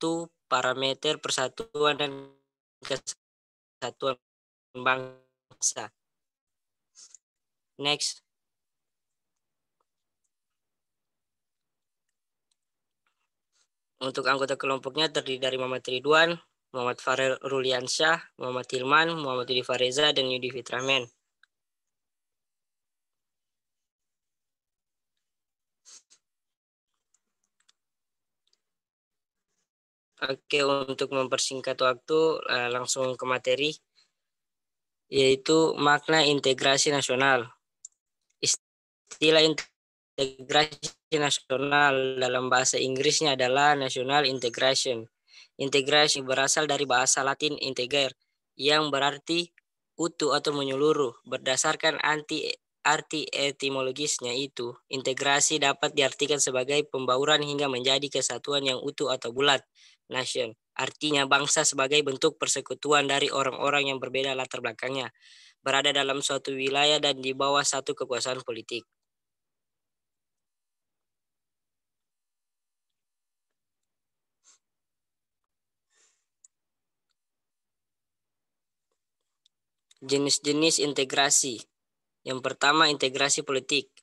satu parameter persatuan dan kesatuan bangsa. Next. Untuk anggota kelompoknya terdiri dari Muhammad Ridwan, Muhammad Farel Ruliansyah, Muhammad Hilman, Muhammad Yudi Fareza, dan Yudi Fitramen. Oke, untuk mempersingkat waktu, langsung ke materi, yaitu makna integrasi nasional. Istilah integrasi nasional dalam bahasa Inggrisnya adalah national integration. Integrasi berasal dari bahasa Latin integer, yang berarti utuh atau menyeluruh. Berdasarkan arti etimologisnya itu, integrasi dapat diartikan sebagai pembauran hingga menjadi kesatuan yang utuh atau bulat. Nation artinya bangsa sebagai bentuk persekutuan dari orang-orang yang berbeda latar belakangnya, berada dalam suatu wilayah dan di bawah satu kekuasaan politik. Jenis-jenis integrasi. Yang pertama, integrasi politik.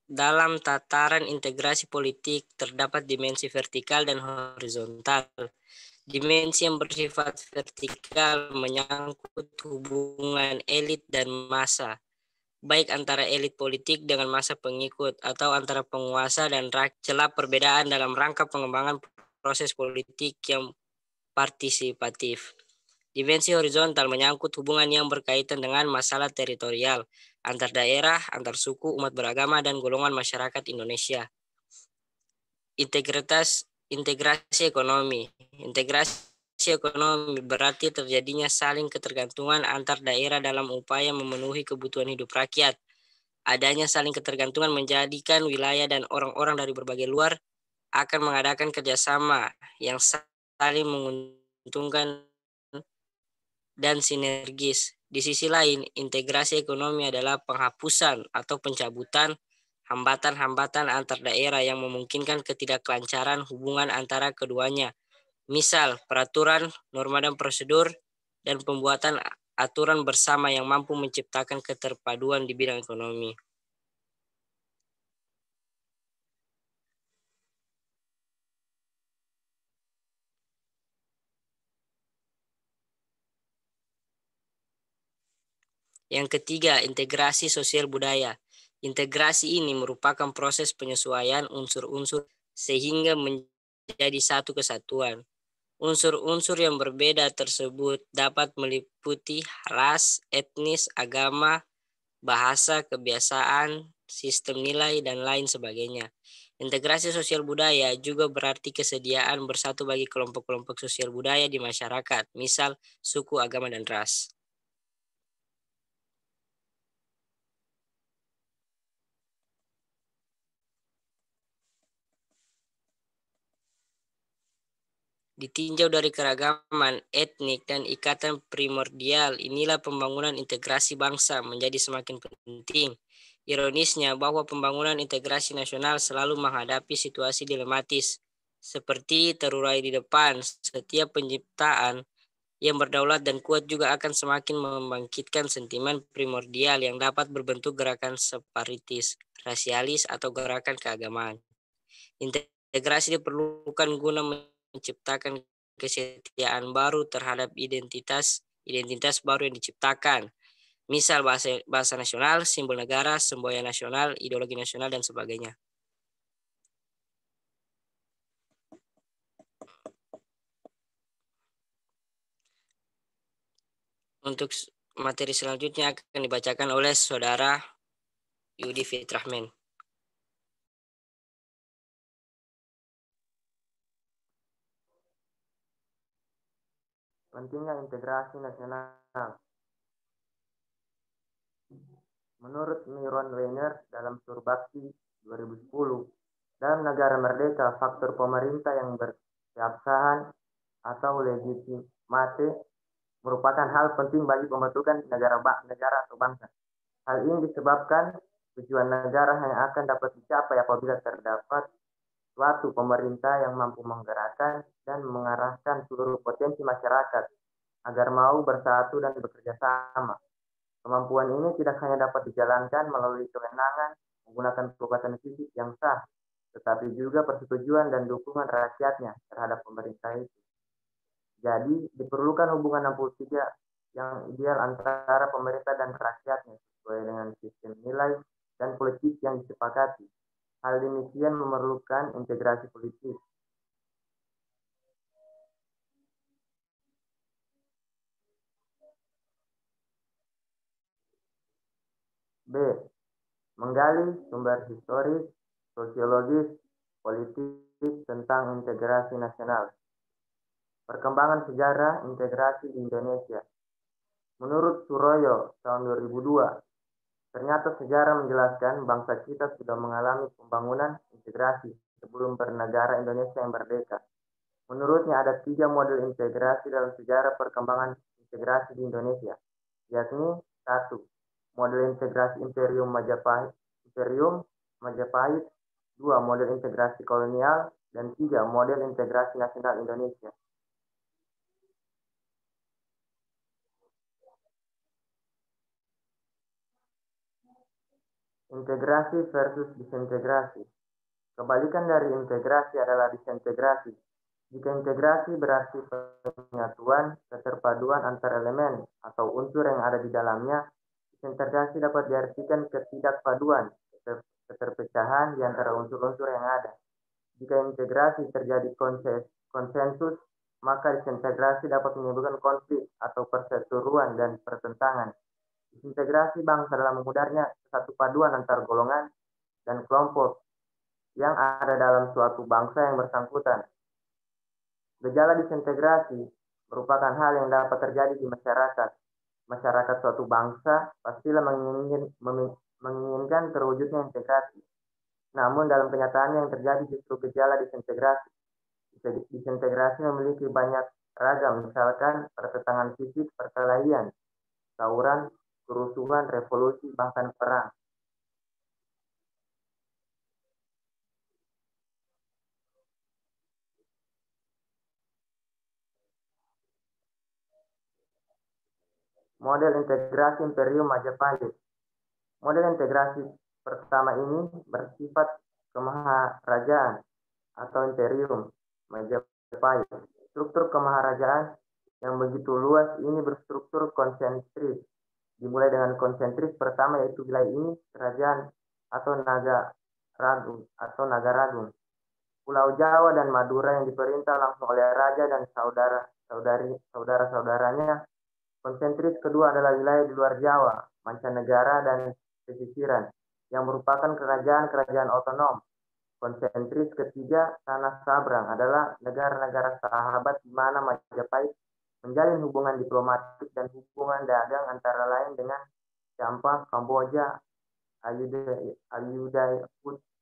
Dalam tataran integrasi politik terdapat dimensi vertikal dan horizontal. Dimensi yang bersifat vertikal menyangkut hubungan elit dan massa, baik antara elit politik dengan massa pengikut atau antara penguasa dan rakyat. Celah perbedaan dalam rangka pengembangan proses politik yang partisipatif. Dimensi horizontal menyangkut hubungan yang berkaitan dengan masalah teritorial, antar daerah, antar suku, umat beragama, dan golongan masyarakat Indonesia. Integrasi ekonomi. Integrasi ekonomi berarti terjadinya saling ketergantungan antar daerah dalam upaya memenuhi kebutuhan hidup rakyat. Adanya saling ketergantungan menjadikan wilayah dan orang-orang dari berbagai luar akan mengadakan kerjasama yang saling menguntungkan dan sinergis. Di sisi lain, integrasi ekonomi adalah penghapusan atau pencabutan hambatan-hambatan antar daerah yang memungkinkan ketidaklancaran hubungan antara keduanya. Misal, peraturan, norma dan prosedur, dan pembuatan aturan bersama yang mampu menciptakan keterpaduan di bidang ekonomi. Yang ketiga, integrasi sosial budaya. Integrasi ini merupakan proses penyesuaian unsur-unsur sehingga menjadi satu kesatuan. Unsur-unsur yang berbeda tersebut dapat meliputi ras, etnis, agama, bahasa, kebiasaan, sistem nilai, dan lain sebagainya. Integrasi sosial budaya juga berarti kesediaan bersatu bagi kelompok-kelompok sosial budaya di masyarakat, misal suku, agama, dan ras. Ditinjau dari keragaman etnik dan ikatan primordial, inilah pembangunan integrasi bangsa menjadi semakin penting. Ironisnya bahwa pembangunan integrasi nasional selalu menghadapi situasi dilematis. Seperti terurai di depan, setiap penciptaan yang berdaulat dan kuat juga akan semakin membangkitkan sentimen primordial yang dapat berbentuk gerakan separatis, rasialis, atau gerakan keagamaan. Integrasi diperlukan guna menciptakan kesetiaan baru terhadap identitas baru yang diciptakan. Misal bahasa nasional, simbol negara, semboyan nasional, ideologi nasional, dan sebagainya. Untuk materi selanjutnya akan dibacakan oleh Saudara Yudi Fitramen. Pentingnya integrasi nasional. Menurut Miron Weiner dalam Surbakti 2010, dalam negara merdeka, faktor pemerintah yang berkeabsahan atau legitimate merupakan hal penting bagi pembentukan negara atau bangsa. Hal ini disebabkan tujuan negara hanya akan dapat dicapai apabila terdapat suatu pemerintah yang mampu menggerakkan menggerakkan dan mengarahkan seluruh potensi masyarakat agar mau bersatu dan bekerja sama. Kemampuan ini tidak hanya dapat dijalankan melalui kewenangan menggunakan kekuatan fisik yang sah, tetapi juga persetujuan dan dukungan rakyatnya terhadap pemerintah itu. Jadi, diperlukan hubungan 63 yang ideal antara pemerintah dan rakyatnya sesuai dengan sistem nilai dan politik yang disepakati. Hal demikian memerlukan integrasi politik. B. Menggali sumber historis, sosiologis, politik tentang integrasi nasional. Perkembangan sejarah integrasi di Indonesia. Menurut Suroyo tahun 2002, ternyata sejarah menjelaskan bangsa kita sudah mengalami pembangunan integrasi sebelum bernegara Indonesia yang merdeka. Menurutnya ada 3 model integrasi dalam sejarah perkembangan integrasi di Indonesia, yakni 1. Model integrasi Imperium Majapahit, 2. Model integrasi kolonial, dan 3. Model integrasi nasional Indonesia. Integrasi versus disintegrasi. Kebalikan dari integrasi adalah disintegrasi. Jika integrasi berarti penyatuan, keterpaduan antar elemen atau unsur yang ada di dalamnya, disintegrasi dapat diartikan ketidakpaduan, keterpecahan di antara unsur-unsur yang ada. Jika integrasi terjadi konsensus, maka disintegrasi dapat menimbulkan konflik atau perseteruan dan pertentangan. Disintegrasi bangsa dalam memudarnya satu paduan antar golongan dan kelompok yang ada dalam suatu bangsa yang bersangkutan. Gejala disintegrasi merupakan hal yang dapat terjadi di masyarakat. Masyarakat suatu bangsa pastilah menginginkan terwujudnya integrasi. Namun dalam kenyataannya yang terjadi justru gejala disintegrasi. Disintegrasi memiliki banyak ragam, misalkan pertentangan fisik, perkelahian, tawuran, kerusuhan, revolusi, bahkan perang. Model integrasi Imperium Majapahit. Model integrasi pertama ini bersifat kemaharajaan atau Imperium Majapahit. Struktur kemaharajaan yang begitu luas ini berstruktur konsentris. Dimulai dengan konsentris pertama yaitu wilayah ini kerajaan atau Nagaragung. Pulau Jawa dan Madura yang diperintah langsung oleh raja dan saudara-saudaranya. Konsentris kedua adalah wilayah di luar Jawa, mancanegara dan pesisiran yang merupakan kerajaan-kerajaan otonom. Konsentris ketiga, tanah sabrang, adalah negara-negara sahabat di mana Majapahit menjalin hubungan diplomatik dan hubungan dagang antara lain dengan Campa, Kamboja,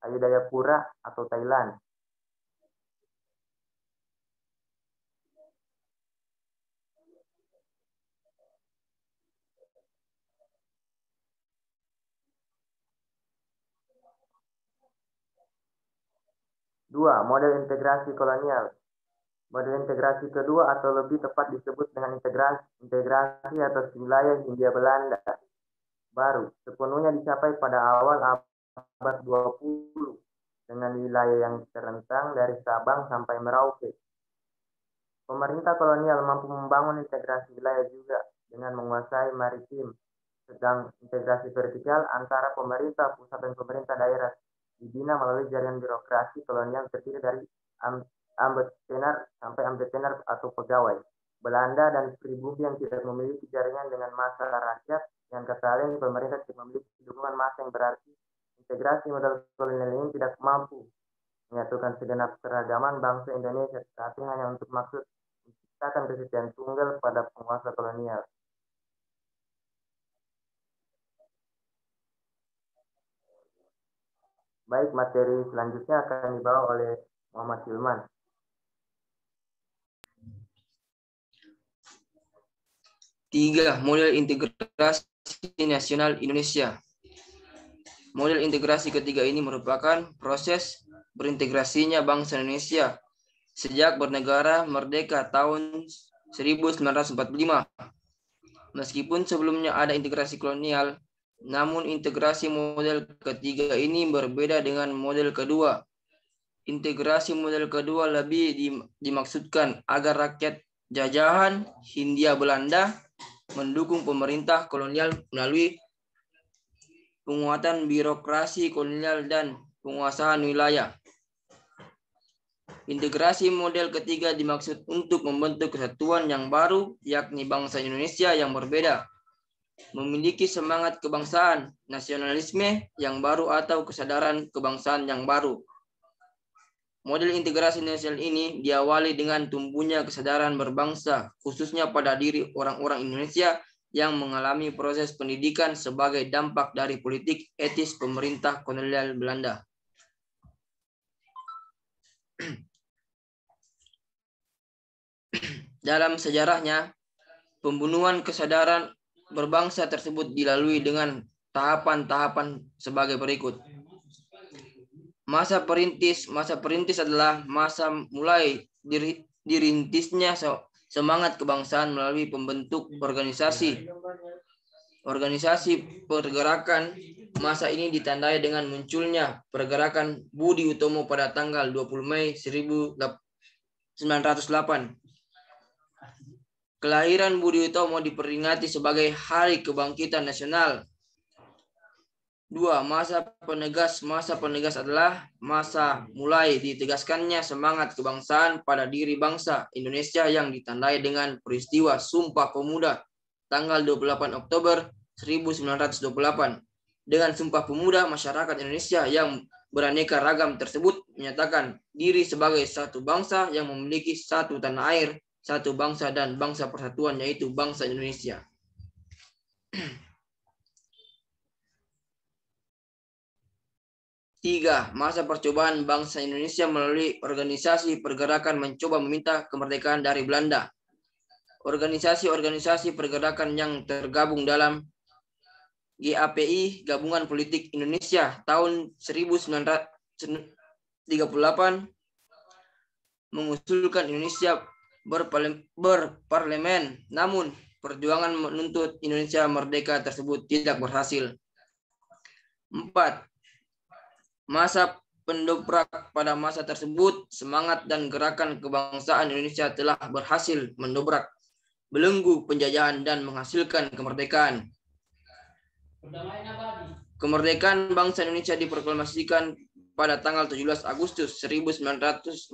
Ayudayapura atau Thailand. Dua, model integrasi kolonial. Model integrasi kedua atau lebih tepat disebut dengan integrasi atas wilayah Hindia Belanda baru sepenuhnya dicapai pada awal abad 20 dengan wilayah yang terentang dari Sabang sampai Merauke. Pemerintah kolonial mampu membangun integrasi wilayah juga dengan menguasai maritim, sedang integrasi vertikal antara pemerintah pusat dan pemerintah daerah dibina melalui jaringan birokrasi kolonial terdiri dari ambettenar sampai ambettenar atau pegawai. Belanda dan pribumi yang tidak memiliki jaringan dengan massa rakyat, yang kata lain pemerintah tidak memiliki dukungan massa, yang berarti integrasi model kolonial ini tidak mampu menyatukan segenap keragaman bangsa Indonesia, tapi hanya untuk maksud menciptakan kesetiaan tunggal pada penguasa kolonial. Baik, materi selanjutnya akan dibawa oleh Muhammad Hilman. Tiga, model integrasi nasional Indonesia. Model integrasi ketiga ini merupakan proses berintegrasinya bangsa Indonesia sejak bernegara merdeka tahun 1945. Meskipun sebelumnya ada integrasi kolonial, namun integrasi model ketiga ini berbeda dengan model kedua. Integrasi model kedua lebih dimaksudkan agar rakyat jajahan Hindia Belanda mendukung pemerintah kolonial melalui penguatan birokrasi kolonial dan penguasaan wilayah. Integrasi model ketiga dimaksud untuk membentuk kesatuan yang baru, yakni bangsa Indonesia yang berbeda, memiliki semangat kebangsaan, nasionalisme yang baru atau kesadaran kebangsaan yang baru. Model integrasi nasional ini diawali dengan tumbuhnya kesadaran berbangsa, khususnya pada diri orang-orang Indonesia yang mengalami proses pendidikan sebagai dampak dari politik etis pemerintah kolonial Belanda. Dalam sejarahnya, pembunuhan kesadaran berbangsa tersebut dilalui dengan tahapan-tahapan sebagai berikut. Masa perintis adalah masa mulai dirintisnya semangat kebangsaan melalui pembentuk organisasi pergerakan. Masa ini ditandai dengan munculnya pergerakan Budi Utomo pada tanggal 20 Mei 1908. Kelahiran Budi Utomo diperingati sebagai Hari Kebangkitan Nasional. 2. Masa penegas adalah masa mulai ditegaskannya semangat kebangsaan pada diri bangsa Indonesia yang ditandai dengan peristiwa Sumpah Pemuda tanggal 28 Oktober 1928. Dengan Sumpah Pemuda, masyarakat Indonesia yang beraneka ragam tersebut menyatakan diri sebagai satu bangsa yang memiliki satu tanah air, satu bangsa dan bangsa persatuan, yaitu bangsa Indonesia. 3. Masa percobaan bangsa Indonesia melalui organisasi pergerakan mencoba meminta kemerdekaan dari Belanda. Organisasi-organisasi pergerakan yang tergabung dalam GAPI, Gabungan Politik Indonesia, tahun 1938 mengusulkan Indonesia berparlemen, namun perjuangan menuntut Indonesia merdeka tersebut tidak berhasil. 4. Masa pendobrak. Pada masa tersebut, semangat dan gerakan kebangsaan Indonesia telah berhasil mendobrak belenggu penjajahan dan menghasilkan kemerdekaan. Kemerdekaan bangsa Indonesia diproklamasikan pada tanggal 17 Agustus 1945.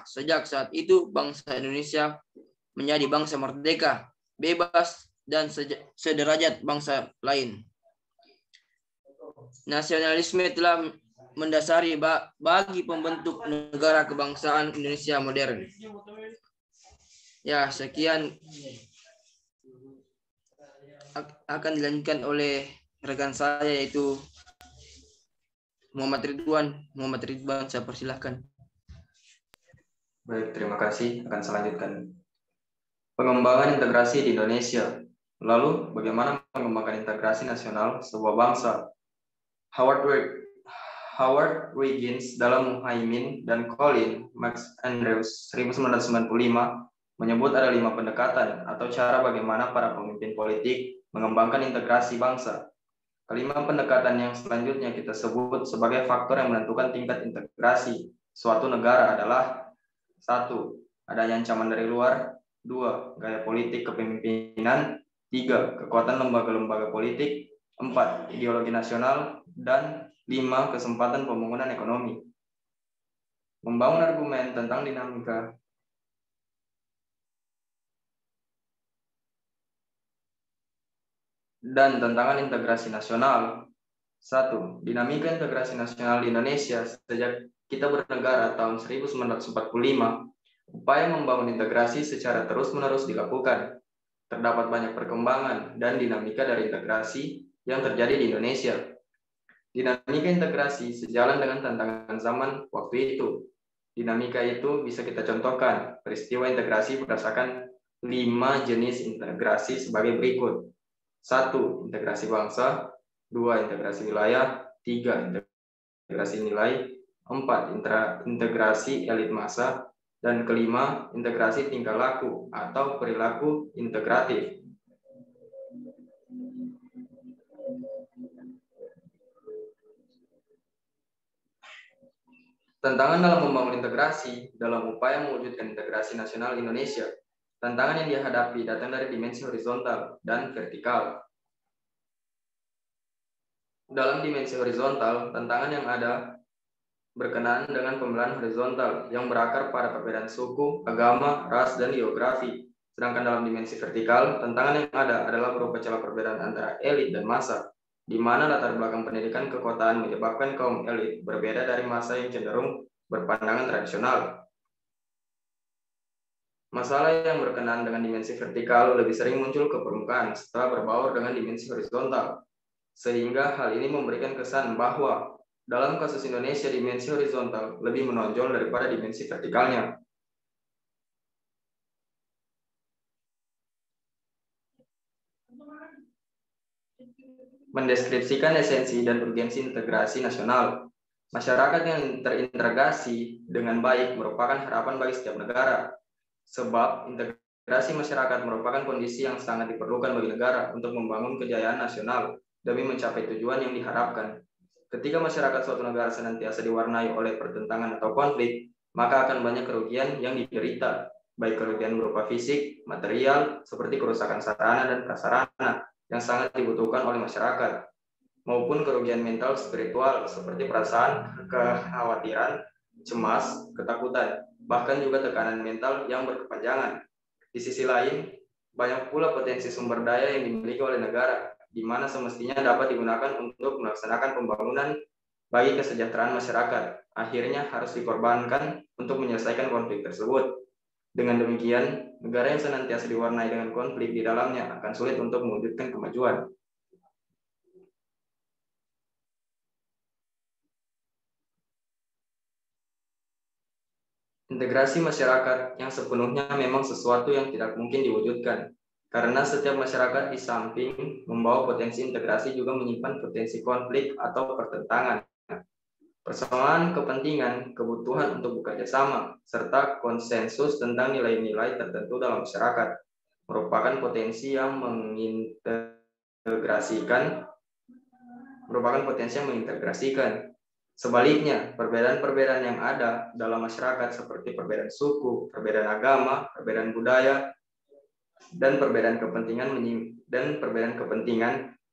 Sejak saat itu, bangsa Indonesia menjadi bangsa merdeka, bebas, dan sederajat bangsa lain. Nasionalisme telah mendasari bagi pembentuk negara kebangsaan Indonesia modern. Ya, sekian akan dilanjutkan oleh rekan saya, yaitu Muhammad Ridwan, saya persilahkan. Baik, terima kasih. Akan saya lanjutkan. Pengembangan integrasi di Indonesia. Lalu, bagaimana mengembangkan integrasi nasional sebuah bangsa? Howard Wiggins dalam Muhaimin dan Colin McAndrews 1995 menyebut ada 5 pendekatan atau cara bagaimana para pemimpin politik mengembangkan integrasi bangsa. Kelima pendekatan yang selanjutnya kita sebut sebagai faktor yang menentukan tingkat integrasi suatu negara adalah: 1. Adanya ancaman dari luar. 2. Gaya politik kepemimpinan. 3. Kekuatan lembaga-lembaga politik. 4. Ideologi nasional. Dan 5. Kesempatan pembangunan ekonomi. Membangun argumen tentang dinamika dan tantangan integrasi nasional. 1. Dinamika integrasi nasional di Indonesia sejak kita bernegara tahun 1945, upaya membangun integrasi secara terus-menerus dilakukan. Terdapat banyak perkembangan dan dinamika dari integrasi yang terjadi di Indonesia. Dinamika integrasi sejalan dengan tantangan zaman waktu itu. Dinamika itu bisa kita contohkan peristiwa integrasi berdasarkan 5 jenis integrasi sebagai berikut. 1. Integrasi bangsa. 2. Integrasi wilayah. 3. Integrasi nilai. 4. Integrasi elit massa. Dan kelima, integrasi tingkah laku atau perilaku integratif. Tantangan dalam membangun integrasi dalam upaya mewujudkan integrasi nasional Indonesia. Tantangan yang dihadapi datang dari dimensi horizontal dan vertikal. Dalam dimensi horizontal, tantangan yang ada berkenaan dengan pembelahan horizontal yang berakar pada perbedaan suku, agama, ras, dan geografi. Sedangkan dalam dimensi vertikal, tantangan yang ada adalah berupa celah perbedaan antara elit dan massa, di mana latar belakang pendidikan kekotaan menyebabkan kaum elit berbeda dari massa yang cenderung berpandangan tradisional. Masalah yang berkenaan dengan dimensi vertikal lebih sering muncul ke permukaan setelah berbaur dengan dimensi horizontal, sehingga hal ini memberikan kesan bahwa dalam kasus Indonesia, dimensi horizontal lebih menonjol daripada dimensi vertikalnya. Mendeskripsikan esensi dan urgensi integrasi nasional. Masyarakat yang terintegrasi dengan baik merupakan harapan bagi setiap negara. Sebab integrasi masyarakat merupakan kondisi yang sangat diperlukan bagi negara untuk membangun kejayaan nasional demi mencapai tujuan yang diharapkan. Ketika masyarakat suatu negara senantiasa diwarnai oleh pertentangan atau konflik, maka akan banyak kerugian yang diderita, baik kerugian berupa fisik, material, seperti kerusakan sarana dan prasarana yang sangat dibutuhkan oleh masyarakat, maupun kerugian mental spiritual seperti perasaan kekhawatiran, cemas, ketakutan, bahkan juga tekanan mental yang berkepanjangan. Di sisi lain, banyak pula potensi sumber daya yang dimiliki oleh negara, di mana semestinya dapat digunakan untuk melaksanakan pembangunan bagi kesejahteraan masyarakat. Akhirnya harus dikorbankan untuk menyelesaikan konflik tersebut. Dengan demikian, negara yang senantiasa diwarnai dengan konflik di dalamnya akan sulit untuk mewujudkan kemajuan. Integrasi masyarakat yang sepenuhnya memang sesuatu yang tidak mungkin diwujudkan. Karena setiap masyarakat di samping membawa potensi integrasi juga menyimpan potensi konflik atau pertentangan. Persamaan kepentingan, kebutuhan untuk bekerja sama, serta konsensus tentang nilai-nilai tertentu dalam masyarakat merupakan potensi yang mengintegrasikan. Sebaliknya, perbedaan-perbedaan yang ada dalam masyarakat seperti perbedaan suku, perbedaan agama, perbedaan budaya, dan perbedaan kepentingan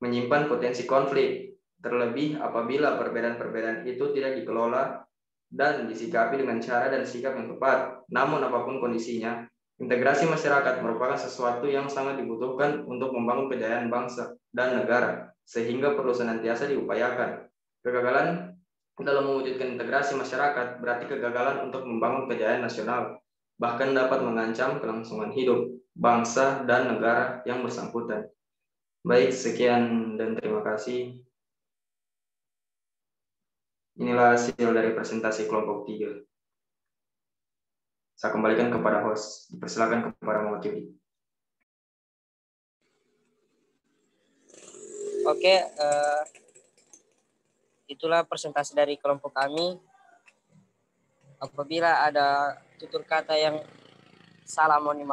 menyimpan potensi konflik, terlebih apabila perbedaan-perbedaan itu tidak dikelola dan disikapi dengan cara dan sikap yang tepat. Namun apapun kondisinya, integrasi masyarakat merupakan sesuatu yang sangat dibutuhkan untuk membangun kejayaan bangsa dan negara, sehingga perlu senantiasa diupayakan. Kegagalan dalam mewujudkan integrasi masyarakat berarti kegagalan untuk membangun kejayaan nasional, bahkan dapat mengancam kelangsungan hidup bangsa dan negara yang bersangkutan. Baik, sekian dan terima kasih. Inilah hasil dari presentasi kelompok 3. Saya kembalikan kepada host. Dipersilakan kepada mewakili. Oke, itulah presentasi dari kelompok kami. Apabila ada tutur kata yang salah, mohon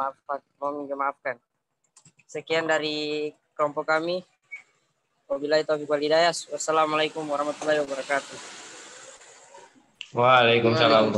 dimaafkan. Sekian dari kelompok kami. Wabillahi taufiq wal hidayah. Wassalamualaikum warahmatullahi wabarakatuh. Waalaikumsalam.